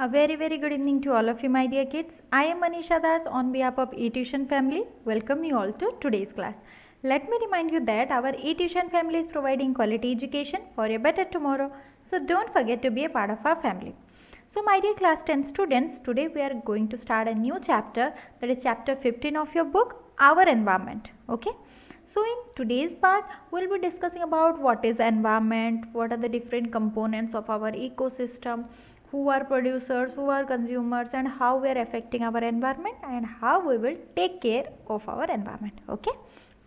A very good evening to all of you, my dear kids. I am Manisha Das on behalf of eTuition family. Welcome you all to today's class. Let me remind you that our eTuition family is providing quality education for a better tomorrow. So don't forget to be a part of our family. So my dear class 10 students, today we are going to start a new chapter, that is chapter 15 of your book, Our Environment. Okay. So in today's part, we'll be discussing about what is environment, what are the different components of our ecosystem, who are producers, who are consumers, and how we are affecting our environment and how we will take care of our environment. Okay.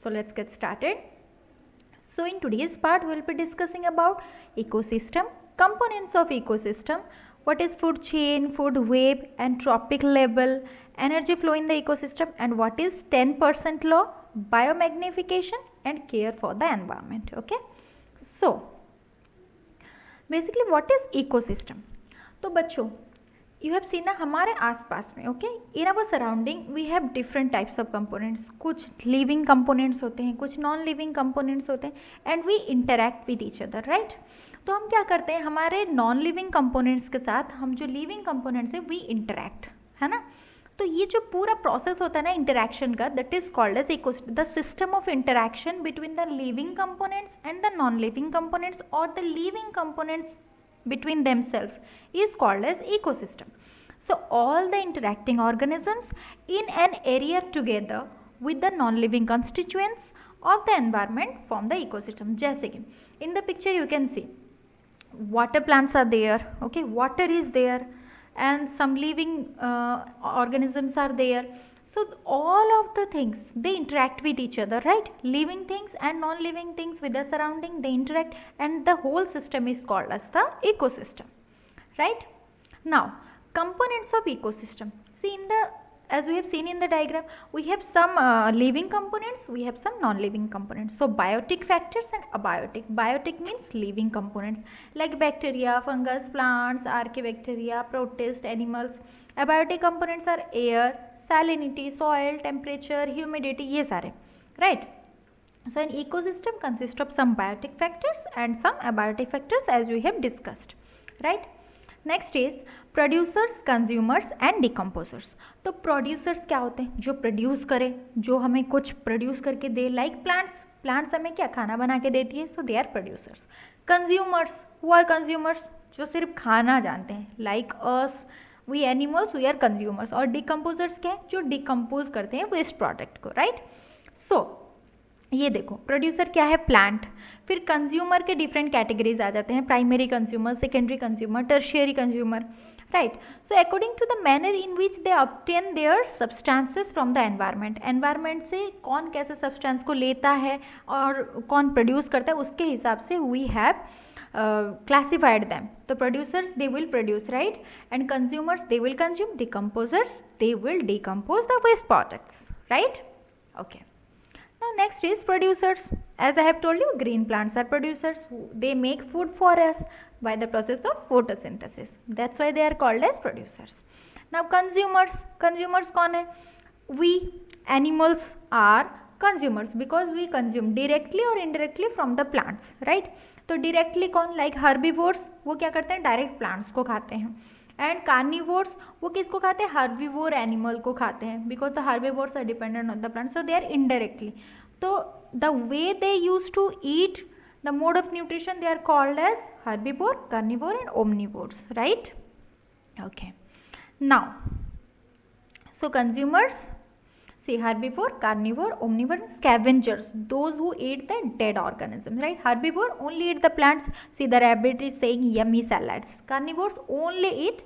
So let's get started. So in today's part, we'll be discussing about ecosystem, components of ecosystem, what is food chain, food web, anthropic level, energy flow in the ecosystem, and what is 10% law, biomagnification, and care for the environment. Okay. So basically what is ecosystem? तो बच्चों you have seen ना हमारे आसपास में okay in our surrounding we have different types of components. कुछ living components होते हैं, कुछ नॉन लिविंग कंपोनेंट्स होते हैं and we interact with each other, right. तो हम क्या करते हैं, हमारे नॉन लिविंग कंपोनेंट्स के साथ हम जो लिविंग कंपोनेंट्स है वी इंटरैक्ट, है ना. तो ये जो पूरा प्रोसेस होता है ना इंटरैक्शन का, that is called as ecosystem, the system of interaction between the living components and the non living components और the living components between themselves is called as ecosystem. So all the interacting organisms in an area together with the non-living constituents of the environment form the ecosystem. जैसे कि in the picture you can see water plants are there, okay, water is there and some living organisms are there. So all of the things they interact with each other, right? Living things and non-living things with the surrounding, they interact and the whole system is called as the ecosystem, right? Now components of ecosystem. See in the, as we have seen in the diagram, we have some living components, we have some non-living components. So biotic factors and abiotic. Biotic means living components like bacteria, fungus, plants, archaebacteria, protists, animals. Abiotic components are air, salinity, soil, temperature, humidity, ये सारे, right? So an ecosystem consists of some biotic factors and some abiotic factors as we have discussed, right? Next is producers, consumers and decomposers. तो producers क्या होते हैं, जो produce करे, जो हमें कुछ produce करके दे, like plants. Plants हमें क्या खाना बना के देती है, so they are producers. Consumers, who are consumers, जो सिर्फ खाना जानते हैं, like us, we animals, we are consumers. और decomposers क्या है, जो डिकम्पोज करते हैं वेस्ट प्रोडक्ट को, राइट. सो ये देखो प्रोड्यूसर क्या है, प्लांट. फिर कंज्यूमर के डिफरेंट कैटेगरीज आ जाते हैं, primary consumer, secondary consumer, tertiary consumer, right. So according to the manner in which they obtain their substances from the environment, environment से कौन कैसे सब्सटेंस को लेता है और कौन प्रोड्यूस करता है, उसके हिसाब से we have classified them. So producers they will produce, right, and consumers they will consume, decomposers they will decompose the waste products, right. Okay, now next is producers. As I have told you, green plants are producers. They make food for us by the process of photosynthesis. That's why they are called as producers. Now consumers, consumers कौन है, we animals are consumers because we consume directly or indirectly from the plants, right. तो directly कौन, like herbivores, वो क्या करते हैं, direct plants को खाते हैं. एंड कार्निवोर्स, वो किसको खाते हैं, हर्बीवोर एनिमल को खाते हैं, because the herbivores are dependent on the plant, so they are indirectly. तो the way they use to eat, the mode of nutrition, they are called as herbivore, carnivore and omnivores, right. Okay, now so consumers, see herbivore, carnivore, omnivore, scavengers, those who eat the dead organisms, right. Herbivore only eat the plants. See the rabbit is saying yummy salads. Carnivores only eat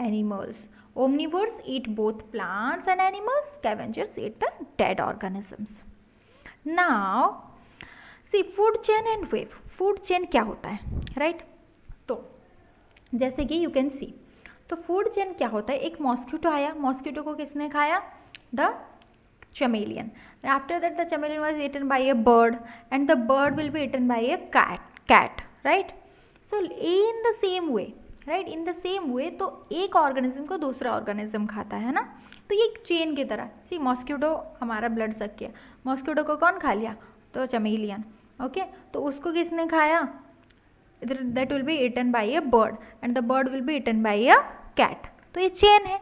animals. Omnivores eat both plants and animals. Scavengers eat the dead organisms. Now see food chain and web. Food chain क्या होता है, right. तो जैसे कि you can see, तो food chain क्या होता है, एक मॉस्किटो आया, मॉस्किटो को किसने खाया, the chameleon. After that the chameleon was eaten by a bird and the bird will be eaten by a cat, right. So in the same way, right, in the same way, तो एक organism को दूसरा organism खाता है ना. तो ये एक चेन की तरह. सी मॉस्किटो हमारा ब्लड सक किया, मॉस्किटो को कौन खा लिया, तो चमेलियन, ओके. तो उसको किसने खाया, that will be eaten by a bird and the bird will be eaten by a cat. तो ये चेन है।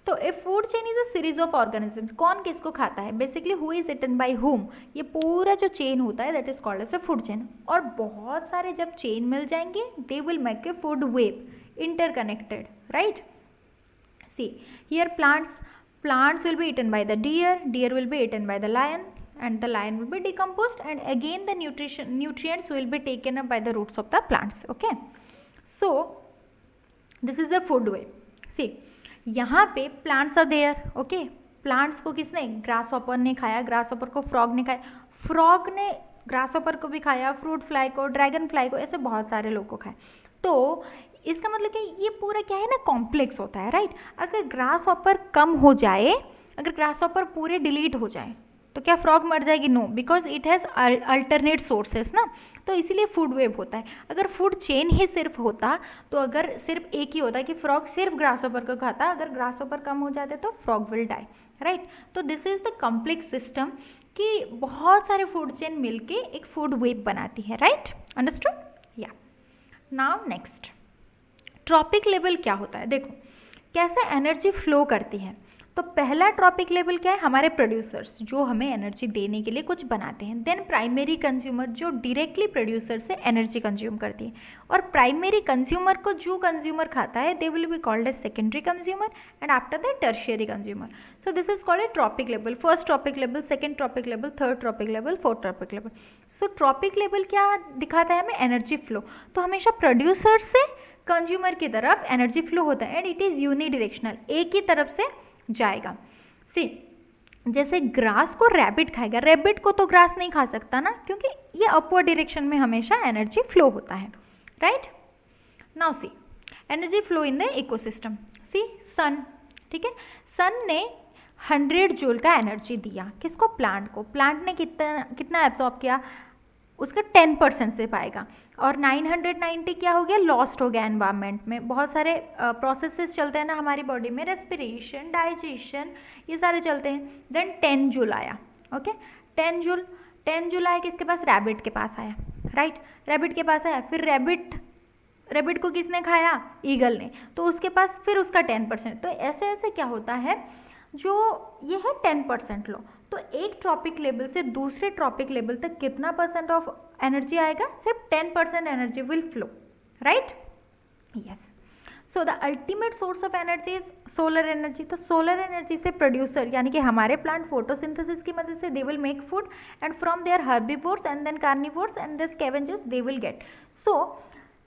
तो a food chain is a series of organisms. कौन किसको खाता है, basically who is eaten by whom, ये पूरा जो चेन होता है that is called as a food chain. और बहुत सारे जब चेन मिल जाएंगे they will make a food web interconnected, right. See here plants will be eaten by the deer will be eaten by the lion, and the lion will be decomposed, and again the nutrients will be taken up by the roots of the plants. Okay, so this is the food web. See, यहाँ पे plants are there. Okay, plants को किसने, grass hopper ने खाया, grass hopper को frog ने खाया, frog ने ग्रास हॉपर को भी खाया, फ्रूट फ्लाई को, ड्रैगन फ्लाई को, ऐसे बहुत सारे लोग को खाया। तो इसका मतलब कि ये पूरा क्या है ना, कॉम्प्लेक्स होता है, राइट। अगर ग्रास हॉपर कम हो जाए, अगर ग्रास हॉपर पूरे डिलीट हो जाए तो क्या फ्रॉग मर जाएगी? No, because it has alternate sources ना, तो इसीलिए फूड वेब होता है। अगर फूड चेन ही सिर्फ होता तो अगर सिर्फ एक ही होता कि फ्रॉग सिर्फ ग्रास हॉपर को खाता, अगर ग्रास हॉपर कम हो जाते तो फ्रॉग विल डाई, राइट। तो this is the complex system कि बहुत सारे फूड चेन मिलके एक फूड वेब बनाती है, राइट। अंडरस्टूड? या नाउ नेक्स्ट, ट्रॉपिक लेवल क्या होता है? देखो कैसे एनर्जी फ्लो करती है। तो पहला ट्रॉपिक लेवल क्या है, हमारे प्रोड्यूसर्स जो हमें एनर्जी देने के लिए कुछ बनाते हैं। देन प्राइमरी कंज्यूमर जो डायरेक्टली प्रोड्यूसर से एनर्जी कंज्यूम करती है, और प्राइमरी कंज्यूमर को जो कंज्यूमर खाता है they will be called as secondary consumer, and after that tertiary consumer. So this is called a trophic level, first trophic level, second trophic level, third trophic level, fourth trophic level. So trophic level क्या दिखाता है हमें, energy flow. तो हमेशा producer से consumer की तरफ energy flow होता है, एंड इट इज़ यूनिडायरेक्शनल, एक ही तरफ से जाएगा। सी, जैसे ग्रास को रैबिट खाएगा, रैबिट को तो ग्रास नहीं खा सकता ना, क्योंकि ये अपवर्ड डायरेक्शन में हमेशा एनर्जी फ्लो होता है, right. Now see energy flow in the ecosystem. See sun, ठीक है, सन ने 100 जूल का एनर्जी दिया, किसको, प्लांट को। प्लांट ने कितना एब्जॉर्ब किया, उसका 10% से पाएगा, और 990 क्या हो गया, लॉस्ट हो गया एनवायरनमेंट में। बहुत सारे प्रोसेसेस चलते हैं ना हमारी बॉडी में, रेस्पिरेशन, डाइजेशन, ये सारे चलते हैं। देन 10 जूल आया। ओके, 10 जूल आया, किसके पास, रैबिट के पास आया, राइट। रैबिट के पास आया, फिर रैबिट को किसने खाया, ईगल ने, तो उसके पास फिर उसका 10%। तो ऐसे ऐसे क्या होता है, जो ये है 10% लो, तो एक ट्रॉपिक लेवल से दूसरे ट्रॉपिक लेवल तक कितना परसेंट ऑफ एनर्जी आएगा, सिर्फ 10% energy will flow, right. Yes, so the ultimate source of energy is solar energy. तो सोलर एनर्जी से प्रोड्यूसर यानी कि हमारे प्लांट फोटोसिंथेसिस की मदद से they will make food, and from there herbivores and then carnivores and the scavengers they will get. So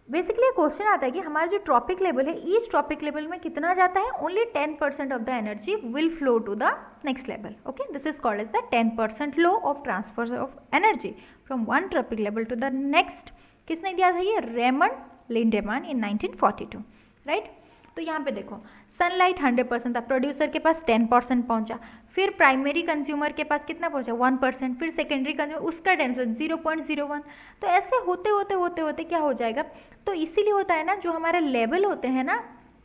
basically question आता है कि हमारा जो ट्रॉपिक लेवल है, ईच ट्रॉपिक लेवल में कितना जाता है, only 10% of the energy will flow to the next level. Okay, this is called as the 10% law of transfer of energy from one trophic level to the next. किसने दिया था ये, Raymond लिंडेमैन इन 1942, right. तो यहाँ पे देखो सनलाइट 100% था, producer के पास 10% पहुंचा, फिर प्राइमरी कंज्यूमर के पास कितना पहुंचा, 1%, फिर सेकेंडरी कंज्यूमर उसका 10%, 0.01। तो ऐसे होते होते होते होते क्या हो जाएगा। तो इसीलिए होता है ना, जो हमारे लेवल होते हैं ना,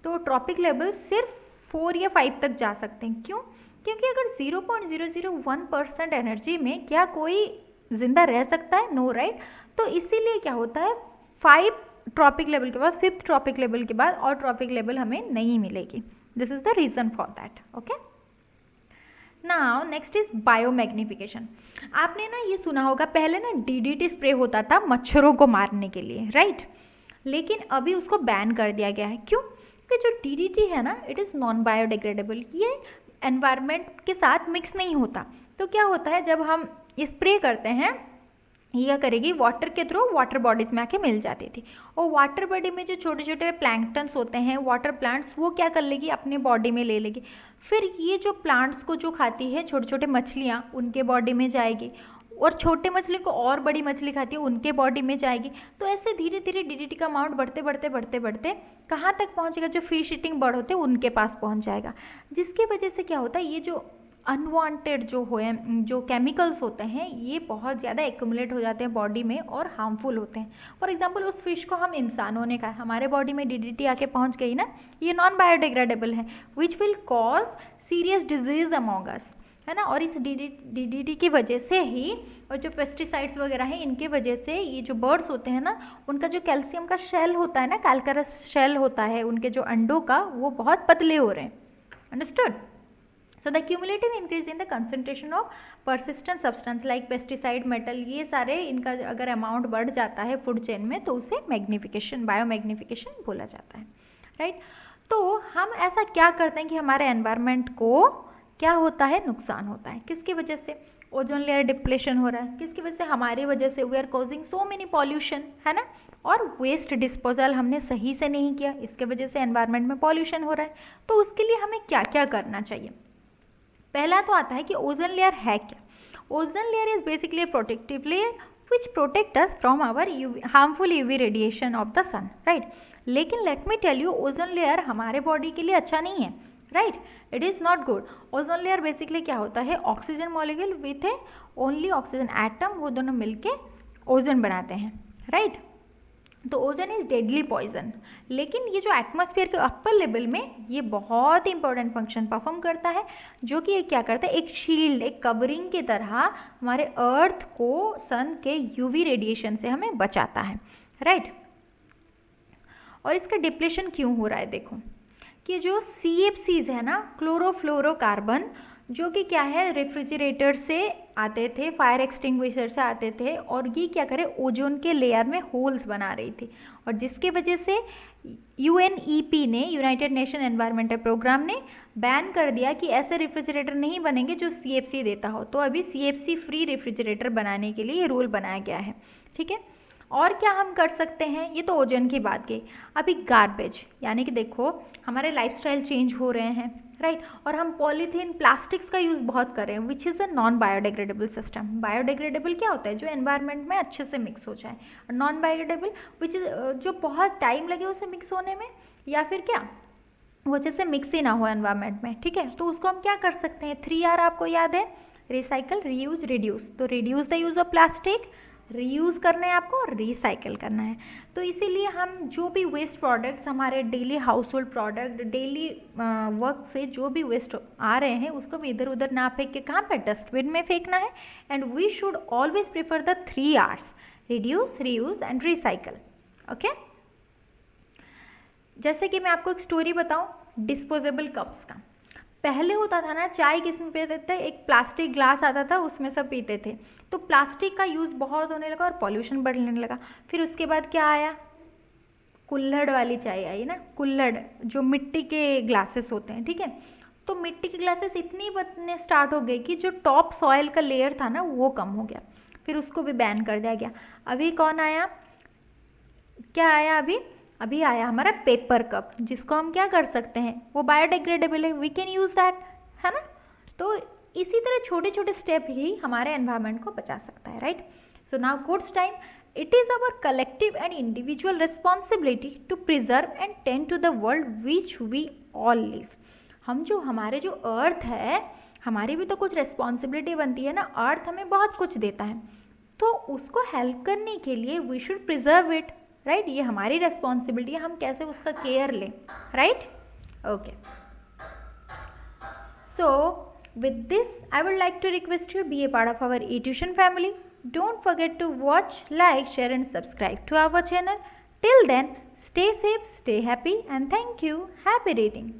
तो ट्रॉपिक लेवल सिर्फ 4 या 5 तक जा सकते हैं। क्यों? क्योंकि अगर 0.001% एनर्जी में क्या कोई जिंदा रह सकता है, नो, राइट। तो इसीलिए क्या होता है, 5 ट्रॉपिक लेवल के बाद, 5th ट्रॉपिक लेवल के बाद और ट्रॉपिक लेवल हमें नहीं मिलेगी। This is the reason for that. Okay, now next is biomagnification. आपने ना ये सुना होगा, पहले ना DDT स्प्रे होता था मच्छरों को मारने के लिए, राइट। लेकिन अभी उसको बैन कर दिया गया है। क्यों? क्योंकि जो DDT है ना, इट इज़ नॉन बायोडिग्रेडेबल, ये एनवायरनमेंट के साथ मिक्स नहीं होता। तो क्या होता है, जब हम स्प्रे करते हैं, यह करेगी वाटर के थ्रू वाटर बॉडीज में आके मिल जाती थी, और वाटर बॉडी में जो छोटे छोटे प्लैंक्टन्स होते हैं, वाटर प्लांट्स, वो क्या कर लेगी, अपने बॉडी में ले लेगी। फिर ये जो प्लांट्स को जो खाती है, छोटे छोटे मछलियाँ, उनके बॉडी में जाएगी, और छोटे मछली को और बड़ी मछली खाती है, उनके बॉडी में जाएगी। तो ऐसे धीरे धीरे DDT का अमाउंट बढ़ते बढ़ते बढ़ते बढ़ते कहाँ तक पहुँचेगा, जो फिश ईटिंग बर्ड होते हैं उनके पास पहुँच जाएगा। जिसकी वजह से क्या होता है, ये जो अनवांटेड जो केमिकल्स होते हैं, ये बहुत ज़्यादा एक्यूमुलेट हो जाते हैं बॉडी में और हार्मफुल होते हैं। फॉर एग्जांपल, उस फिश को हम इंसानों ने खाया, हमारे बॉडी में DDT आके पहुंच गई ना, ये नॉन बायोडिग्रेडेबल है, which will cause serious disease among us, है ना। और इस डीडीटी की वजह से ही, और जो पेस्टिसाइड्स वगैरह हैं इनके वजह से, ये जो बर्ड्स होते हैं ना, उनका जो कैल्शियम का शेल होता है ना, कैल्करस शेल होता है उनके जो अंडों का, वो बहुत पतले हो रहे हैं। Understood. So the cumulative increase in the concentration of persistent substance like pesticide, metal, ये सारे इनका अगर अमाउंट बढ़ जाता है फूड चेन में तो उसे मैग्निफिकेशन, बायोमैग्निफिकेशन बोला जाता है, राइट। तो हम ऐसा क्या करते हैं कि हमारे एनवायरनमेंट को क्या होता है, नुकसान होता है। किसकी वजह से? ओजोन लेयर डिप्लेशन हो रहा है। किसकी वजह से? हमारी वजह से। We are causing so many pollution, है ना। और वेस्ट डिस्पोजल हमने सही से नहीं किया, इसके वजह से एनवायरनमेंट में पॉल्यूशन हो रहा है। तो उसके लिए हमें क्या क्या करना चाहिए? पहला तो आता है कि ओजोन लेयर है क्या। Ozone layer is basically a protective layer which protect us from our harmful UV radiation of the sun, right। लेकिन let me tell you, ozone layer हमारे बॉडी के लिए अच्छा नहीं है, right. It is not good. Ozone layer basically क्या होता है, oxygen molecule with a only oxygen atom, वो दोनों मिलके ओजोन बनाते हैं, राइट। तो ओजोन इज डेडली पॉइजन। लेकिन ये जो एटमॉस्फेयर के अपर लेवल में ये बहुत इंपॉर्टेंट फंक्शन परफॉर्म करता है, जो कि ये क्या करता है, एक शील्ड, एक कवरिंग की तरह हमारे अर्थ को सन के यूवी रेडिएशन से हमें बचाता है, राइट। और इसका डिप्लेशन क्यों हो रहा है? देखो कि जो CFCs है ना, क्लोरोफ्लोरोकार्बन, जो कि क्या है, रेफ्रिजरेटर से आते थे, फायर एक्सटिंग्विशर से आते थे, और ये क्या करे, ओजोन के लेयर में होल्स बना रही थी। और जिसकी वजह से UNEP ने, यूनाइटेड नेशन एनवायरमेंटल प्रोग्राम ने बैन कर दिया कि ऐसे रेफ्रिजरेटर नहीं बनेंगे जो CFC देता हो। तो अभी CFC फ्री रेफ्रिजरेटर बनाने के लिए ये रूल बनाया गया है, ठीक है। और क्या हम कर सकते हैं? ये तो ओजोन की बात गई। अभी गार्बेज, यानी कि देखो हमारे लाइफस्टाइल चेंज हो रहे हैं, राइट। और हम पॉलीथीन, प्लास्टिक्स का यूज़ बहुत कर रहे हैं, which is a non biodegradable system. Biodegradable क्या होता है? जो एनवायरनमेंट में अच्छे से मिक्स हो जाए। और नॉन बायोडिग्रेडेबल विच इज़ जो बहुत टाइम लगे उसे मिक्स होने में, या फिर क्या, वो अच्छे से मिक्स ही ना हो एनवायरनमेंट में, ठीक है। तो उसको हम क्या कर सकते हैं? 3R आपको याद है, रिसाइकल, रीयूज, रिड्यूस। तो reduce the use of plastic, reuse करना है आपको, और रिसाइकल करना है। तो इसीलिए हम जो भी वेस्ट प्रोडक्ट्स, हमारे daily house hold product, daily work से जो भी वेस्ट आ रहे हैं, उसको भी इधर उधर ना फेंक के कहाँ पर, डस्टबिन में फेंकना है। And we should always prefer the 3Rs, reduce, reuse and recycle, okay. जैसे कि मैं आपको एक स्टोरी बताऊं डिस्पोजेबल कप्स का। पहले होता था ना, चाय किस में पीते थे, एक प्लास्टिक ग्लास आता था, उसमें सब पीते थे। तो प्लास्टिक का यूज़ बहुत होने लगा और पॉल्यूशन बढ़ने लगा। फिर उसके बाद क्या आया, कुल्हड़ वाली चाय आई ना, कुल्हड़, जो मिट्टी के ग्लासेस होते हैं, ठीक है। तो मिट्टी के ग्लासेस इतनी बनने स्टार्ट हो गई कि जो टॉप सॉइल का लेयर था ना, वो कम हो गया। फिर उसको भी बैन कर दिया गया। अभी कौन आया, क्या आया अभी आया हमारा पेपर कप, जिसको हम क्या कर सकते हैं, वो बायोडिग्रेडेबल है, वी कैन यूज़ दैट, है ना। तो इसी तरह छोटे छोटे स्टेप ही हमारे एनवायरनमेंट को बचा सकता है, right. So now goods time, it is our collective and individual responsibility to preserve and tend to the world which we all live. हम जो, हमारे जो अर्थ है, हमारी भी तो कुछ रिस्पॉन्सिबिलिटी बनती है ना। अर्थ हमें बहुत कुछ देता है, तो उसको हेल्प करने के लिए we should preserve it, right. ये हमारी रेस्पॉन्सिबिलिटी है, हम कैसे उसका केयर लें, right, okay. So with this I would like to request you be a part of our eTuition family. Don't forget to watch, like, share and subscribe to our channel. Till then, stay safe, stay happy, and thank you. Happy reading.